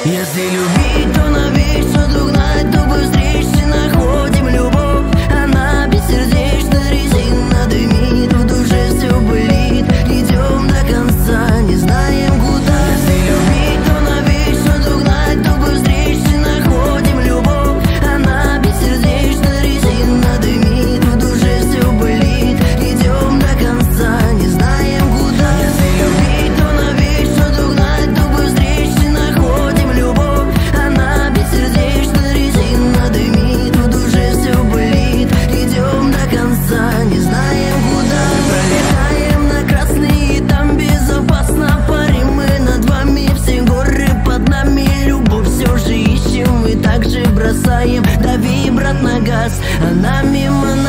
Если любить, то навечно догнать, то быстрее находим любовь. Она бессердечна, резина дымит, в душе все болит. Идем до конца, не знаем куда. Если любить, то навечно догнать, то быстрее находим любовь. Она бессердечна, резина дымит, в душе все болит. Идем до конца, не знаем куда. Если любить, то навечно догнать, то быстрее находим любовь. Она бессердечна, резина дымит, в душе все болит. Идем до конца, не знаем куда. Пролетаем на красный, там безопасно. Парим мы над вами, все горы под нами. Любовь все же ищем, мы также бросаем. Дави, брат, на газ, она мимо нас.